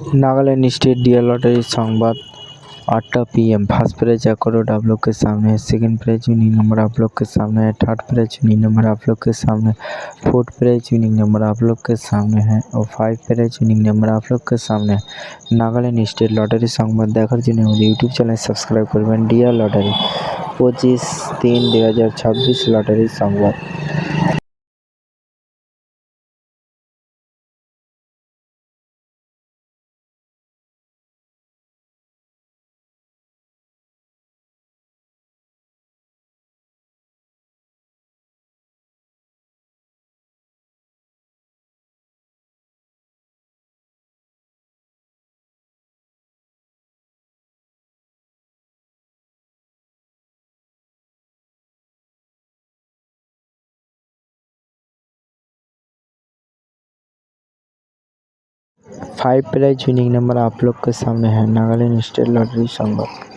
Nagaland state dear lottery संवाद 8टा PM। First prize 1 crore आप लोग के सामने है। सेकंड प्राइज विनिंग नंबर आप लोग के सामने है। थर्ड प्राइज विनिंग नंबर आप लोग के सामने, फोर्थ प्राइज विनिंग नंबर आप लोग के सामने है और 5 प्राइज विनिंग नंबर आप लोग के सामने है। नागालैंड स्टेट लॉटरी संवाद देखार जন্য আমাদের ইউটিউব চ্যানেল সাবস্ক্রাইব করবেন। ডিয়ার লটারি 25/3/2026 লটারি সংবাদ। 5 प्राइज विनिंग नंबर आप लोग के सामने है। नागालैंड स्टेट लॉटरी संवाद।